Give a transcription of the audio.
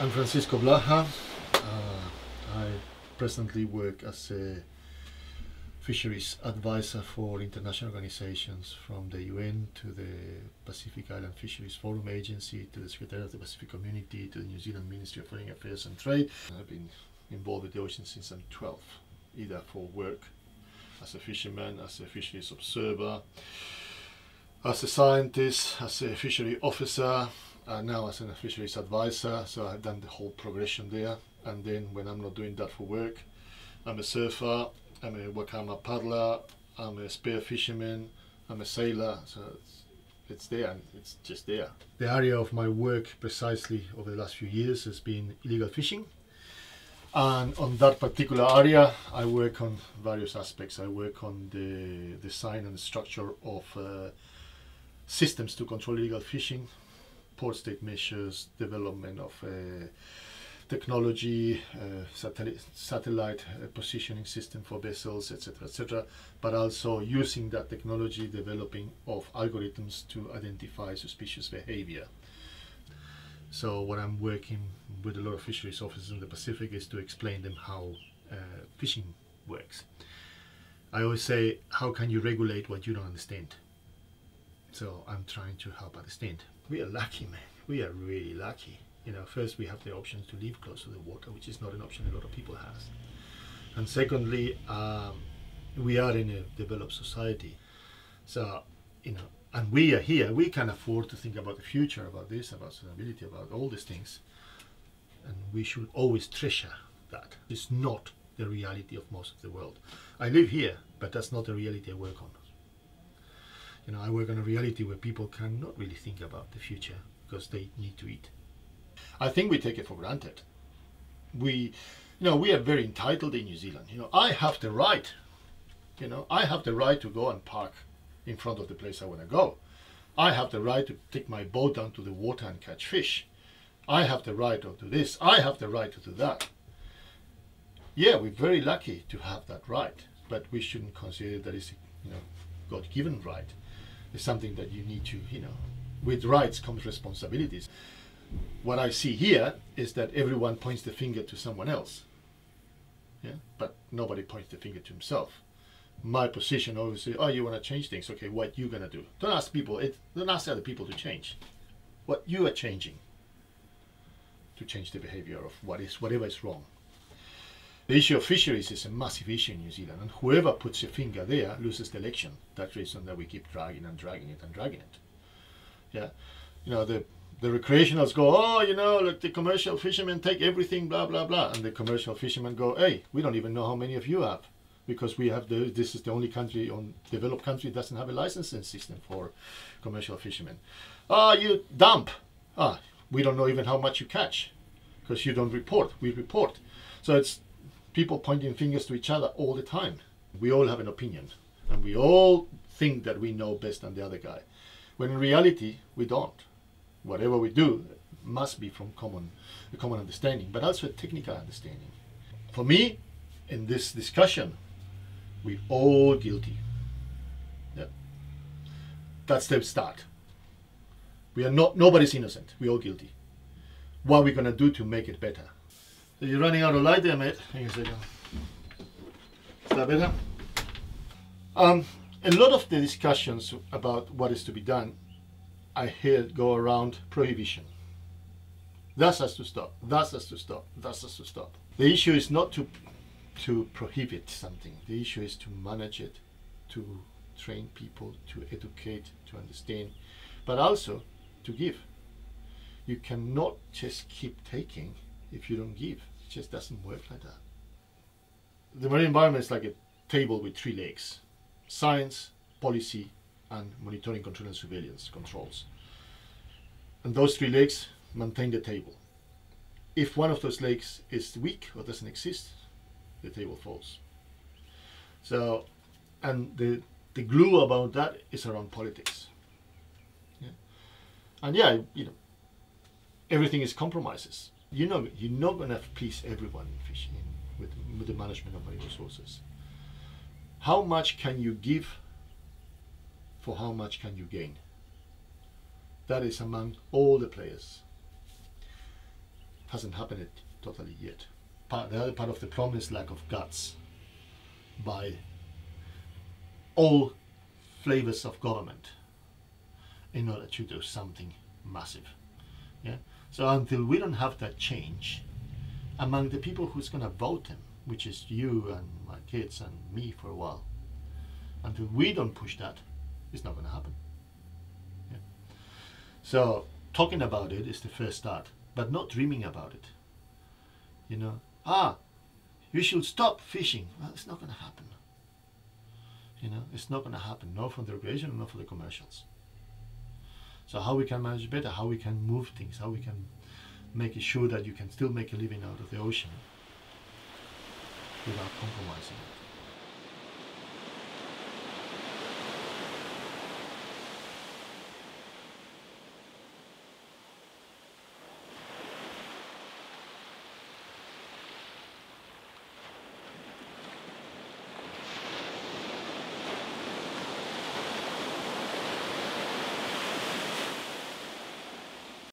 I'm Francisco Blaha. I presently work as a fisheries advisor for international organizations, from the UN to the Pacific Island Fisheries Forum Agency, to the Secretary of the Pacific Community, to the New Zealand Ministry of Foreign Affairs and Trade. I've been involved with the ocean since I'm 12, either for work as a fisherman, as a fisheries observer, as a scientist, as a fishery officer, now as a fisheries advisor. So I've done the whole progression there. And then when I'm not doing that for work, I'm a surfer, I'm a wakama paddler, I'm a spear fisherman, I'm a sailor. So it's there, and it's just there. The area of my work precisely over the last few years has been illegal fishing. And on that particular area, I work on various aspects. I work on the design and structure of systems to control illegal fishing, port state measures, development of technology, satellite positioning system for vessels, etc., but also using that technology, developing of algorithms to identify suspicious behavior. So what I'm working with a lot of fisheries officers in the Pacific is to explain them how fishing works. I always say, how can you regulate what you don't understand? So I'm trying to help understand. We are lucky, man. We are really lucky. You know, first we have the option to live close to the water, which is not an option a lot of people have. And secondly, we are in a developed society. So, you know, and we are here, we can afford to think about the future, about this, about sustainability, about all these things. And we should always treasure that. It's not the reality of most of the world. I live here, but that's not the reality I work on. You know, I work on a reality where people cannot really think about the future because they need to eat. I think we take it for granted. We are very entitled in New Zealand. You know, I have the right. You know, I have the right to go and park in front of the place I want to go. I have the right to take my boat down to the water and catch fish. I have the right to do this. I have the right to do that. Yeah, we're very lucky to have that right, but we shouldn't consider that it's, you know, God-given right. It's something that you need to, you know, with rights comes responsibilities. What I see here is that everyone points the finger to someone else, yeah, but nobody points the finger to himself. My position always is, oh, you want to change things? Okay, what you gonna do? Don't ask people. Don't ask other people to change. What you are changing to change the behavior of whatever is wrong. The issue of fisheries is a massive issue in New Zealand, and whoever puts a finger there loses the election. That's the reason that we keep dragging it. Yeah, you know, the recreationals go, oh, you know, look, the commercial fishermen take everything, blah blah blah, and the commercial fishermen go, hey, we don't even know how many of you have, because we have this is the only country on developed country that doesn't have a licensing system for commercial fishermen. Ah, you dump. Ah, we don't know even how much you catch because you don't report. We report. So it's people pointing fingers to each other all the time. We all have an opinion and we all think that we know best than the other guy, when in reality we don't. Whatever we do must be from a common understanding, but also a technical understanding. For me, in this discussion, we're all guilty. Yeah. That's the start. We are not, nobody's innocent. We're all guilty. What are we gonna do to make it better? So you're running out of light there, mate. Hang on a second. Is that better? A lot of the discussions about what is to be done, I hear go around prohibition. That has to stop. That has to stop. That has to stop. The issue is not to prohibit something. The issue is to manage it, to train people, to educate, to understand, but also to give. You cannot just keep taking if you don't give. It just doesn't work like that. The marine environment is like a table with 3 legs: science, policy, and monitoring, control, and surveillance controls. And those 3 legs maintain the table. If one of those legs is weak or doesn't exist, the table falls. So, and the glue about that is around politics. Yeah. And yeah, you know, everything is compromises. You're not gonna please everyone in fishing with the management of marine resources. How much can you give for how much can you gain? That is among all the players. hasn't happened totally yet. The other part of the problem is lack of guts by all flavors of government in order to do something massive. Yeah. So until we don't have that change among the people who's going to vote him, which is you and my kids and me for a while, until we don't push that, it's not going to happen. Yeah. So talking about it is the first start, but not dreaming about it. You know, you should stop fishing. Well, it's not going to happen. You know, it's not going to happen, not from the recreation, not for the commercials. So how we can manage better, how we can move things, how we can make sure that you can still make a living out of the ocean without compromising it.